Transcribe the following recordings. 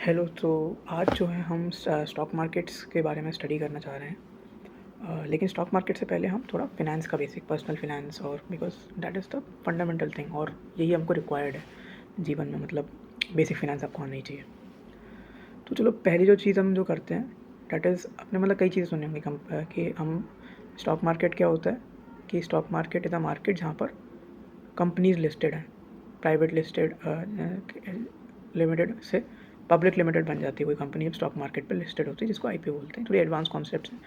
Hello. तो आज जो है हम स्टॉक मार्केट्स के बारे में स्टडी करना चाह रहे हैं। लेकिन स्टॉक मार्केट से पहले हम थोड़ा फिनेंस का बेसिक पर्सनल फिनेंस, और because that is the fundamental thing, और यही हमको रिक्वायर्ड है जीवन में। मतलब बेसिक फिनेंस आपको आना ही चाहिए। तो चलो, पहली जो चीज़ हम जो करते हैं दैट इज़, आपने मतलब कई चीज़ें सुनी होंगी कि हम स्टॉक मार्केट क्या होता है, कि stock market is a market जहाँ पर कंपनीज लिस्टेड हैं, प्राइवेट लिस्टेड लिमिटेड से पब्लिक लिमिटेड बन जाती है कोई कंपनी जब स्टॉक मार्केट पे लिस्टेड होती है, जिसको आईपीओ बोलते हैं। थोड़ी एडवांस कॉन्सेप्ट्स हैं,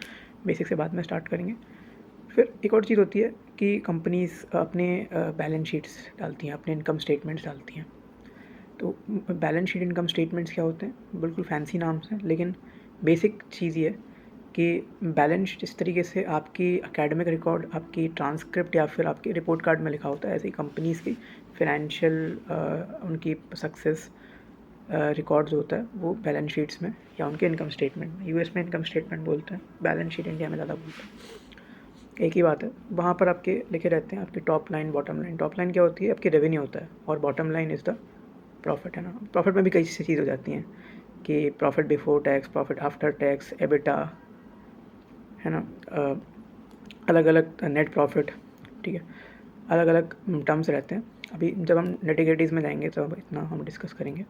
बेसिक से बाद में स्टार्ट करेंगे। फिर एक और चीज़ होती है कि कंपनीज अपने बैलेंस शीट्स डालती हैं, अपने इनकम स्टेटमेंट्स डालती हैं। तो बैलेंस शीट, इनकम स्टेटमेंट्स क्या होते हैं, बिल्कुल फैंसी नाम्स हैं, लेकिन बेसिक चीज़ ये कि बैलेंस जिस तरीके से आपकी एकेडमिक रिकॉर्ड, आपकी ट्रांसक्रिप्ट या फिर आपकी रिपोर्ट कार्ड में लिखा होता है, ऐसे ही कंपनीज़ की फिनेंशियल उनकी सक्सेस रिकॉर्ड्स होता है वो बैलेंस शीट्स में या उनके इनकम स्टेटमेंट में। यूएस में इनकम स्टेटमेंट बोलते हैं, बैलेंस शीट इंडिया में ज़्यादा बोलते हैं। एक ही बात है, वहाँ पर आपके लिखे रहते हैं आपकी top line, bottom line. Top line क्या होती है, आपकी रेवेन्यू होता है, और bottom line is the profit, है ना। प्रॉफिट में भी कई सी चीज़ हो जाती हैं कि profit before tax, profit after tax, EBITDA, है ना, अलग अलग नेट प्रॉफिट, ठीक है, अलग अलग टर्म्स रहते हैं। अभी जब हम नेटिगेटिव्स में जाएंगे तो अब इतना हम डिस्कस करेंगे।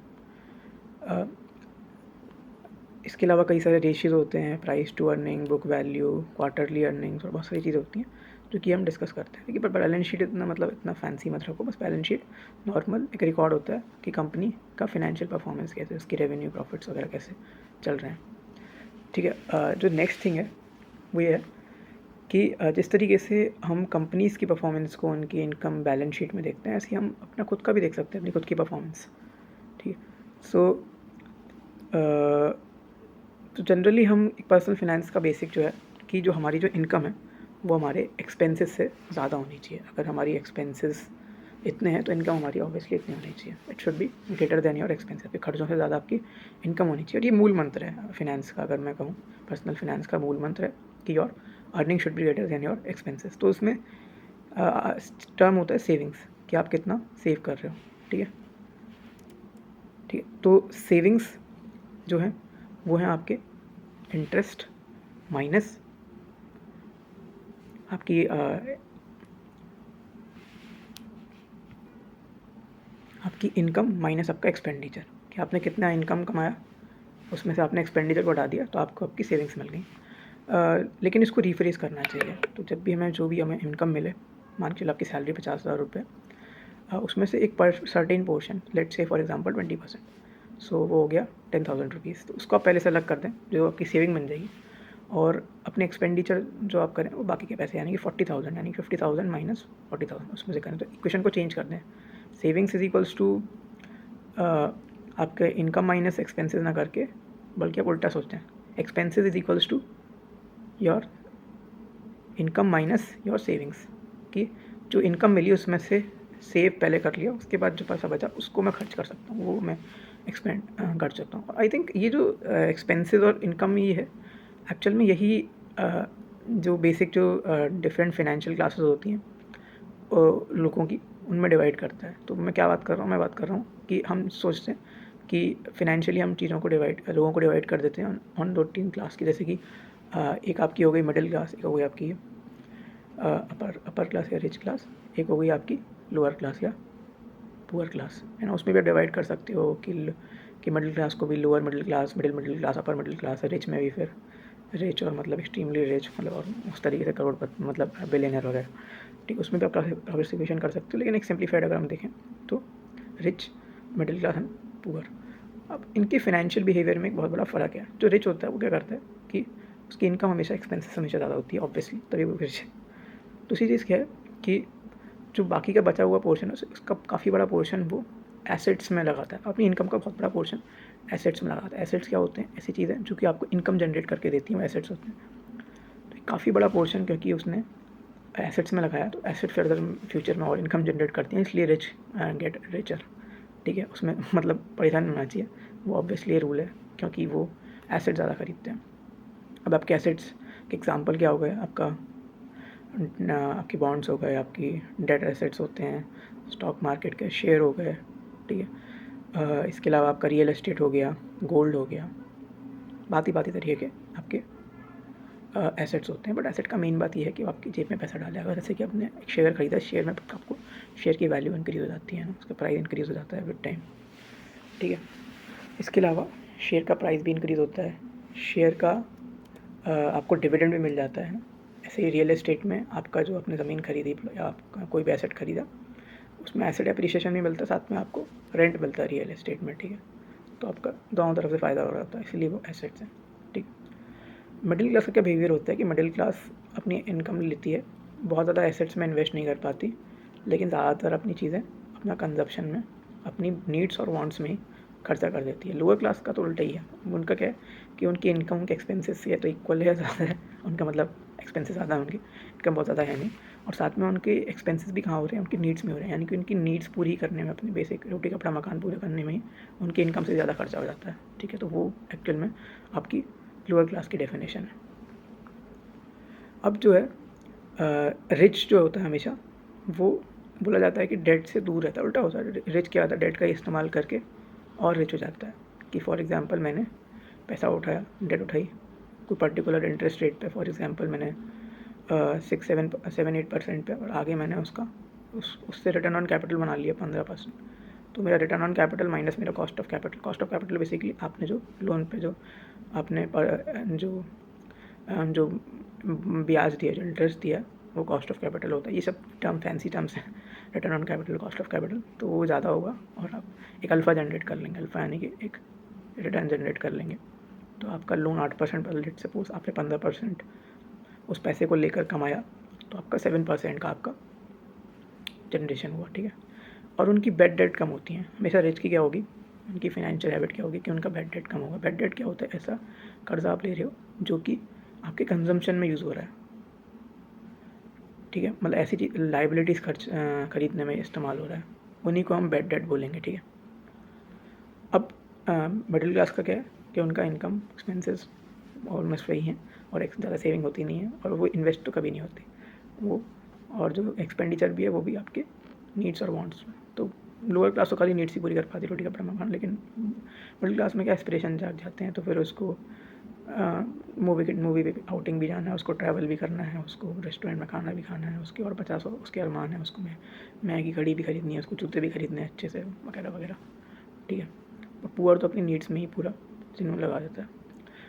इसके अलावा कई सारे रेशियोज होते हैं, price to earning, book value, quarterly earnings, और बहुत सारी चीज़ें होती हैं जो कि हम डिस्कस करते हैं। लेकिन पर बैलेंस शीट इतना मतलब इतना फैंसी मत रखो, बस बैलेंस शीट नॉर्मल एक रिकॉर्ड होता है कि कंपनी का फिनेंशियल परफॉर्मेंस कैसे, उसकी रेवेन्यू, प्रॉफिट्स वगैरह कैसे चल रहे हैं, ठीक है। जो नेक्स्ट थिंग है वो ये है कि जिस तरीके से हम कंपनीज़ की परफॉर्मेंस को उनकी इनकम बैलेंस शीट में देखते हैं, ऐसे ही हम अपना खुद का भी देख सकते हैं, अपनी खुद की परफॉर्मेंस, ठीक है। सो तो जनरली हम एक पर्सनल फिनेंस का बेसिक जो है कि जो हमारी जो इनकम है वो हमारे एक्सपेंसेस से ज़्यादा होनी चाहिए। अगर हमारी एक्सपेंसेस इतने हैं तो इनकम हमारी ऑब्वियसली इतनी होनी चाहिए। It should be greater than your expenses. आपके खर्चों से ज़्यादा आपकी इनकम होनी चाहिए, और ये मूल मंत्र है फिनेंस का। अगर मैं कहूँ, पर्सनल फिनेंस का मूल मंत्र है कि your earning should be greater than your expenses. तो उसमें टर्म होता है सेविंग्स, कि आप कितना सेव कर रहे हो, ठीक है, ठीक है। तो सेविंग्स जो है वो है आपके इंटरेस्ट माइनस आपकी आपकी इनकम माइनस आपका एक्सपेंडिचर, कि आपने कितना इनकम कमाया, उसमें से आपने एक्सपेंडिचर को हटा दिया तो आपको आपकी सेविंग्स मिल गई। लेकिन इसको रिफ्रेश करना चाहिए। तो जब भी हमें जो भी हमें इनकम मिले, मान के चलो आपकी सैलरी 50,000 रुपये, उसमें से एक पर certain portion, let's say for example 20%, सो वो हो गया 10,000 रुपीज़। तो उसको आप पहले से अलग कर दें, जो आपकी सेविंग बन जाएगी, और अपने एक्सपेंडिचर जो आप करें वो बाकी के पैसे, यानी कि 40,000, यानी 50,000 माइनस 40,000 उसमें से करें। तो इक्वेशन को चेंज कर दें, सेविंग्स इज इक्वल्स टू आपके इनकम माइनस एक्सपेंसेस ना करके, बल्कि आप उल्टा सोचते हैं, expenses is equals to your income minus your savings, कि जो इनकम मिली उसमें से सेव पहले कर लिया, उसके बाद जो पैसा बचा उसको मैं खर्च कर सकता हूँ, वो मैं एक्सपेंड कर सकता हूँ। आई थिंक ये जो एक्सपेंसेस और इनकम ये है, एक्चुअल में यही जो बेसिक जो डिफरेंट फाइनेंशियल क्लासेस होती हैं लोगों की, उनमें डिवाइड करता है। तो मैं क्या बात कर रहा हूँ, मैं बात कर रहा हूँ कि हम सोचते हैं कि फिनेंशियली हम चीज़ों को लोगों को डिवाइड कर देते हैं ऑन 2-3 क्लास की। जैसे कि एक आपकी हो गई मिडिल क्लास, एक हो गई आपकी अपर क्लास या रिच क्लास, एक हो गई आपकी लोअर क्लास या पुअर क्लास, है ना। उसमें भी आप डिवाइड कर सकते हो कि मिडिल क्लास को भी lower middle class, middle class, upper middle class, rich में भी फिर रिच और मतलब एक्सट्रीमली रिच, मतलब और उस तरीके से करोड़पति, मतलब बिलियनर वगैरह, ठीक है। उसमें भी आप क्लासिफिकेशन कर सकते हो, लेकिन एक सिंप्लीफाइड अगर हम देखें तो rich, middle class and poor. अब इनके फाइनेंशियल बिहेवियर में एक बहुत बड़ा फ़र्क है। जो रिच होता है वो क्या करता है कि उसकी इनकम हमेशा एक्सपेंसेस हमेशा ज़्यादा होती है, ऑब्वियसली, तभी वो रिच है। दूसरी चीज़ क्या है कि जो बाकी का बचा हुआ पोर्शन है उसका काफ़ी बड़ा पोर्शन वो एसेट्स में लगाता है। अपनी इनकम का बहुत बड़ा पोर्शन एसेट्स में लगाता है। एसेट्स क्या होते हैं, ऐसी चीज़ें जो कि आपको इनकम जनरेट करके देती हैं, वो एसेट्स होते हैं। तो काफ़ी बड़ा पोर्शन क्योंकि उसने एसेट्स में लगाया, तो एसेट फर्दर फ्यूचर में और इनकम जनरेट करती हैं, इसलिए रिच गेट रिचर, ठीक है। उसमें मतलब परेशान होना चाहिए, वो ऑब्वियसली रूल है, क्योंकि वो एसेट ज़्यादा खरीदते हैं। अब आपके एसेट्स के एग्जांपल क्या हो गए, आपकी बॉन्ड्स हो गए, आपकी डेट एसेट्स होते हैं, स्टॉक मार्केट के शेयर हो गए, ठीक है। इसके अलावा आपका रियल एस्टेट हो गया, गोल्ड हो गया, बाती तरीके के आपके एसेट्स होते हैं। बट एसेट का मेन बात ये है कि आपकी जेब में पैसा डाले। अगर जैसे कि आपने एक शेयर खरीदा, शेयर में आपको शेयर की वैल्यू इंक्रीज़ हो जाती है ना, उसका प्राइस इंक्रीज़ हो जाता है विद टाइम, ठीक है। इसके अलावा शेयर का प्राइस भी इंक्रीज़ होता है, शेयर का आपको डिविडेंड भी मिल जाता है ना। ऐसे ही रियल एस्टेट में आपका जो आपने ज़मीन खरीदी या आपका कोई भी एसेट खरीदा, उसमें एसेट एप्रिसिएशन भी मिलता है, साथ में आपको रेंट मिलता है रियल एस्टेट में, ठीक है। तो आपका दोनों तरफ से फ़ायदा हो रहा होता है, इसलिए वो एसेट्स हैं, ठीक। मिडिल क्लास का क्या बिहेवियर होता है कि मिडिल क्लास अपनी इनकम लेती है, बहुत ज़्यादा एसेट्स में इन्वेस्ट नहीं कर पाती, लेकिन ज़्यादातर अपनी चीज़ें अपना कंजप्शन में, अपनी नीड्स और वांट्स में ही खर्चा कर देती है। लोअर क्लास का तो उल्टा ही है, उनका क्या है कि उनकी इनकम उनके एक्सपेंसेस से तो इक्वल है, ज़्यादा है उनका, मतलब एक्सपेंसेस ज़्यादा है, उनकी इनकम बहुत ज़्यादा है नहीं, और साथ में उनके एक्सपेंसेस भी कहाँ हो रहे हैं, उनकी नीड्स में हो रहे हैं। यानी कि उनकी नीड्स पूरी करने में, अपनी बेसिक रोटी कपड़ा मकान पूरे करने में ही उनकी इनकम से ज़्यादा खर्चा हो जाता है, ठीक है। तो वो एक्चुअल में आपकी लोअर क्लास की डेफिनेशन है। अब जो है रिच जो होता है हमेशा, वो बोला जाता है कि डेट से दूर रहता है, उल्टा होता है। रिच क्या होता है, डेट का इस्तेमाल करके और रिच हो जाता है। कि फॉर एग्जांपल मैंने पैसा उठाया, डेट उठाई कोई पर्टिकुलर इंटरेस्ट रेट पे, फॉर एग्जांपल मैंने 6-7-8% पे, और आगे मैंने उससे रिटर्न ऑन कैपिटल बना लिया 15%। तो मेरा रिटर्न ऑन कैपिटल माइनस मेरा कॉस्ट ऑफ कैपिटल बेसिकली आपने जो लोन पे जो आपने जो ब्याज दिया, जो इंटरेस्ट दिया, वो कॉस्ट ऑफ कैपिटल होता है। ये सब टर्म फैंसी टर्म्स हैं, return on capital, cost of capital, तो वो ज़्यादा होगा और आप एक अल्फ़ा जनरेट कर लेंगे, अल्फ़ा यानी कि एक रिटर्न जनरेट कर लेंगे। तो आपका लोन 8% पर, लेट सपोज आपने 15% उस पैसे को लेकर कमाया, तो आपका 7% का आपका जनरेशन हुआ, ठीक है। और उनकी बैड डेट कम होती हैं हमेशा। रिच की क्या होगी, उनकी फाइनेंशियल हैबिट क्या होगी कि उनका बैड डेट कम होगा। बैड डेट क्या होता है, ऐसा कर्जा आप ले रहे हो जो कि आपके कंजम्पशन में यूज़ हो रहा है, ठीक है, मतलब ऐसी चीज लाइबिलिटीज़ खरीदने में इस्तेमाल हो रहा है, उन्हीं को हम बैड डेट बोलेंगे, ठीक है। अब मिडिल क्लास का क्या है कि उनका इनकम एक्सपेंसेस ऑलमोस्ट वही हैं और एक ज़्यादा सेविंग होती नहीं है, और वो इन्वेस्ट तो कभी नहीं होती वो, और जो एक्सपेंडिचर भी है वो भी आपके नीड्स और वांट्स में। तो लोअर क्लास तो खाली नीड्स ही पूरी कर पाती, रोटी कपड़ा मकान, लेकिन मिडिल क्लास में क्या एस्पिरेशन जाग जाते हैं, तो फिर उसको मूवी पे आउटिंग भी जाना है, उसको ट्रैवल भी करना है, उसको रेस्टोरेंट में खाना भी खाना है, उसके और 50 उसके अरमान है, उसको मैगी घड़ी भी खरीदनी है, उसको जूते भी खरीदने हैं अच्छे से वगैरह वगैरह, ठीक है। और पुअर तो अपनी नीड्स में ही पूरा जिन्हों लगा देता है।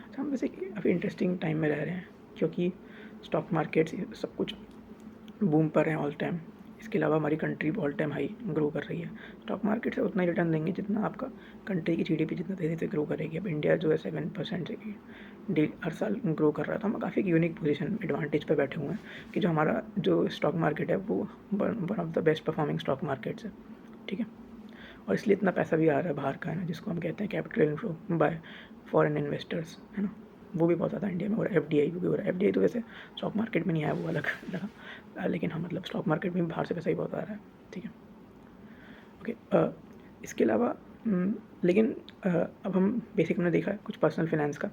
अच्छा, हम वैसे काफ़ी इंटरेस्टिंग टाइम में रह रहे हैं, क्योंकि स्टॉक मार्केट्स सब कुछ बूम पर हैं ऑल टाइम। इसके अलावा हमारी country all time high grow कर रही है। स्टॉक मार्केट से उतना ही रिटर्न देंगे जितना आपका कंट्री की जीडीपी जितना तेज़ी से ग्रो करेगी। अब इंडिया जो है 7% से हर साल ग्रो कर रहा था। हम काफ़ी यूनिक पोजीशन एडवांटेज पे बैठे हुए हैं कि जो हमारा जो स्टॉक मार्केट है वो one of the best performing stock markets है, ठीक है। और इसलिए इतना पैसा भी आ रहा है बाहर का, है ना, जिसको हम कहते हैं capital inflow bye foreign investors, है ना, वो भी बहुत ज़्यादा इंडिया में हो रहा है। एफडीआई भी हो रहा है। एफडीआई तो वैसे स्टॉक मार्केट में नहीं आया, वो अलग लगा, लेकिन हाँ मतलब स्टॉक मार्केट में बाहर से पैसा ही बहुत आ रहा है, ठीक है। ओके, इसके अलावा लेकिन अब हम बेसिक हमने देखा है कुछ पर्सनल फाइनेंस का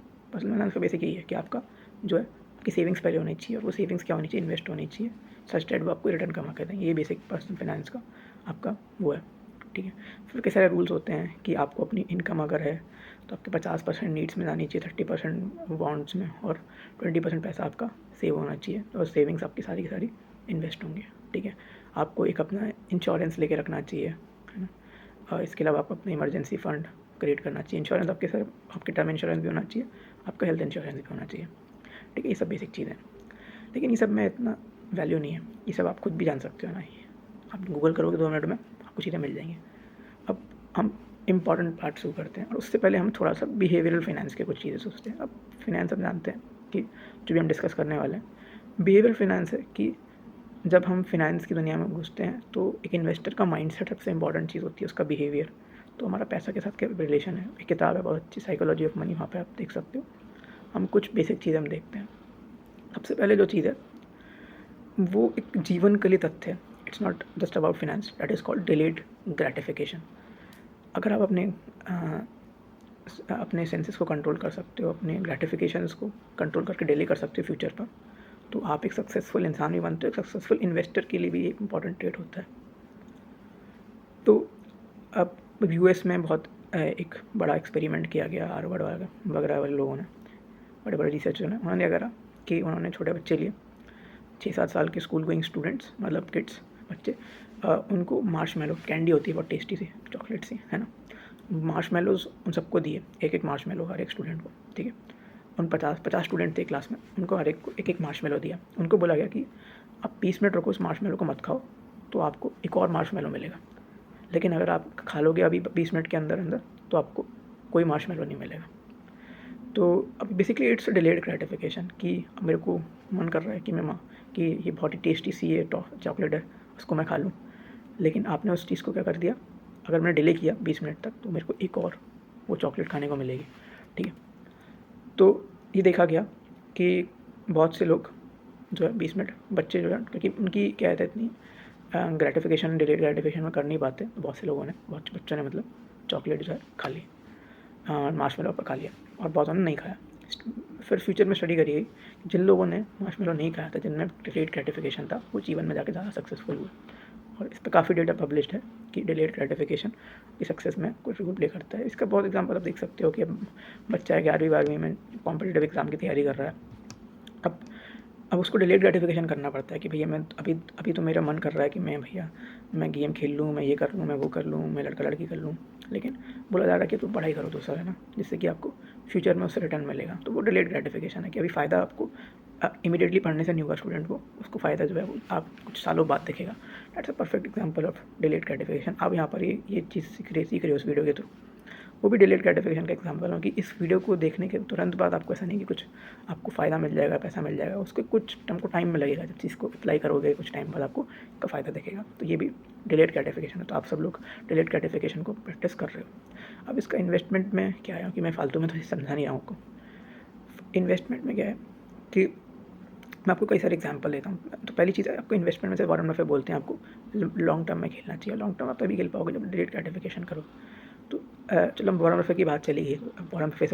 बेसिक यही है कि आपका जो है आपकी सेविंग्स पहले होनी चाहिए, और वो सेविंग्स क्या होनी चाहिए, इन्वेस्ट होनी चाहिए, सच डेट वो आपको रिटर्न कमा के दें। ये बेसिक पर्सनल फाइनेंस का आपका वो है, ठीक है। फिर कई सारे रूल्स होते हैं कि आपको अपनी इनकम अगर है तो आपके 50% नीड्स में जानी चाहिए, 30% बॉन्ड्स में, और 20% पैसा आपका सेव होना चाहिए, और सेविंग्स आपकी सारी की सारी इन्वेस्ट होंगी, ठीक है। आपको एक अपना इंश्योरेंस लेके रखना चाहिए, है ना। और इसके अलावा आपको अपना इमरजेंसी फ़ंड क्रिएट करना चाहिए। इंश्योरेंस आपके सर आपके टर्म इंश्योरेंस भी होना चाहिए, आपका हेल्थ इंश्योरेंस भी होना चाहिए, ठीक है। ये सब बेसिक चीज़ें हैं, लेकिन ये सब में इतना वैल्यू नहीं है, ये सब आप खुद भी जान सकते हो ना। ये आप गूगल करोगे 2 मिनट में आपको चीज़ें मिल जाएंगी। अब हम इम्पॉर्टेंट पार्ट शुरू करते हैं, और उससे पहले हम थोड़ा सा बिहेवियरल फाइनेंस के कुछ चीज़ें सोचते हैं। अब फाइनेंस हम जानते हैं कि जो भी हम डिस्कस करने वाले हैं बिहेवियरल फाइनेंस है कि जब हम फाइनेंस की दुनिया में घुसते हैं तो एक इन्वेस्टर का माइंडसेट सबसे इंपॉर्टेंट चीज़ होती है, उसका बिहेवियर। तो हमारा पैसा के साथ क्या रिलेशन है, एक किताब है बहुत अच्छी, साइकोलॉजी ऑफ मनी, वहाँ पे आप देख सकते हो। हम कुछ बेसिक चीज़ें हम देखते हैं। सबसे पहले जो चीज़ है वो एक जीवन के लिए तथ्य है। It's not just about finance, that is called delayed gratification. अगर आप अपने सेंसेस को कंट्रोल कर सकते हो, अपने ग्रेटिफिकेशंस को कंट्रोल करके डिले कर सकते हो फ्यूचर पर, तो आप एक सक्सेसफुल इंसान भी बनते हो। एक सक्सेसफुल इन्वेस्टर के लिए भी एक इम्पॉर्टेंट ट्रेट होता है। तो अब यूएस में बहुत एक बड़ा एक्सपेरिमेंट किया गया हार्वर्ड वगैरह वाले लोगों ने, बड़े बड़े रिसर्चर ने। उन्होंने क्या करा कि उन्होंने छोटे बच्चे लिए, 6-7 साल के स्कूल गोइंग स्टूडेंट्स, मतलब किड्स बच्चे, उनको मार्शमेलो कैंडी होती है बहुत टेस्टी सी, चॉकलेट सी, है ना, मार्शमेलोज उन सबको दिए, एक एक मार्शमेलो हर एक स्टूडेंट को, ठीक है। उन 50 स्टूडेंट थे क्लास में, उनको हर एक को एक एक मार्शमेलो दिया। उनको बोला गया कि आप 20 मिनट रुको, उस मार्शमेलो को मत खाओ, तो आपको एक और मार्शमेलो मिलेगा, लेकिन अगर आप खा लोगे अभी 20 मिनट के अंदर अंदर तो आपको कोई मार्शमेलो नहीं मिलेगा। तो अब बेसिकली इट्स डिलेड ग्रेटिफिकेशन, कि अब मेरे को मन कर रहा है कि कि ये बहुत ही टेस्टी सी ये चॉकलेट है, उसको मैं खा लूँ, लेकिन आपने उस चीज़ को क्या कर दिया, अगर मैंने डिले किया 20 मिनट तक तो मेरे को एक और वो चॉकलेट खाने को मिलेगी, ठीक है। तो ये देखा गया कि बहुत से लोग जो है 20 मिनट, बच्चे जो है, क्योंकि उनकी क्या है इतनी ग्रेटिफिकेशन, डिलेड ग्रेटिफिकेशन में कर नहीं पाते, तो बहुत से लोगों ने, बहुत बच्चों ने मतलब चॉकलेट जो है खा ली, मार्शमेलो पर खा लिया, और बहुत ने नहीं खाया। फिर फ्यूचर में स्टडी करी गई, जिन लोगों ने मार्शमेलो नहीं खाया था, जिनमें डिलेड ग्रेटिफिकेशन था, वो जीवन में जाके ज़्यादा सक्सेसफुल हुए। और इस पर काफ़ी डेटा पब्लिश्ड है कि डिलेड ग्रेटिफिकेशन की सक्सेस में कुछ रोल प्ले करता है। इसका बहुत एग्जांपल आप देख सकते हो कि अब बच्चा है 11वीं में कॉम्पिटिटिव एग्ज़ाम की तैयारी कर रहा है, अब उसको डिलेड ग्रेटिफिकेशन करना पड़ता है कि भैया मैं अभी तो मेरा मन कर रहा है कि मैं गेम खेल लूँ, मैं ये कर लूँ, मैं वो कर लूँ, मैं लड़का लड़की कर लूँ, लेकिन बोला जा रहा है कि तुम पढ़ाई करो दूसरा, है ना, जिससे कि आपको फ्यूचर में उससे रिटर्न मिलेगा। तो वो डिलेड ग्रेटिफिकेशन है कि अभी फ़ायदा आपको इमीडिएटली पढ़ने से नहीं होगा स्टूडेंट को, उसको फ़ायदा जो है वो आप कुछ सालों बाद दिखेगा। That's a perfect example of delayed gratification. आप यहाँ पर ये चीज़ सीख रहे हो उस वीडियो के थ्रू, वो भी डिलेड ग्रेटिफिकेशन का एग्जाम्पल है कि इस वीडियो को देखने के तुरंत बाद आपको ऐसा नहीं कि कुछ आपको फ़ायदा मिल जाएगा, पैसा मिल जाएगा, उसके कुछ हमको टाइम में लगेगा, जब चीज़ को अप्लाई करोगे कुछ टाइम बाद आपको इसका फ़ायदा दिखेगा। तो ये भी डिलेड ग्रेटिफिकेशन है। तो आप सब लोग डिलेड ग्रेटिफिकेशन को प्रैक्टिस कर रहे हो। अब इसका इन्वेस्टमेंट में क्या है कि मैं फालतू में तो समझा नहीं रहा हूँ आपको। इन्वेस्टमेंट में क्या है कि मैं आपको कई सारे एग्जांपल देता हूँ। तो पहली चीज़ है, आपको इन्वेस्टमेंट में से वॉरेन बफेट बोलते हैं आपको लॉन्ग टर्म में खेलना चाहिए। लॉन्ग टर्म आप तभी खेल पाओगे जब डिलेड ग्रेटिफिकेशन करो। तो चलो वॉरेन बफेट की बात चली गई, वॉरेन बफेट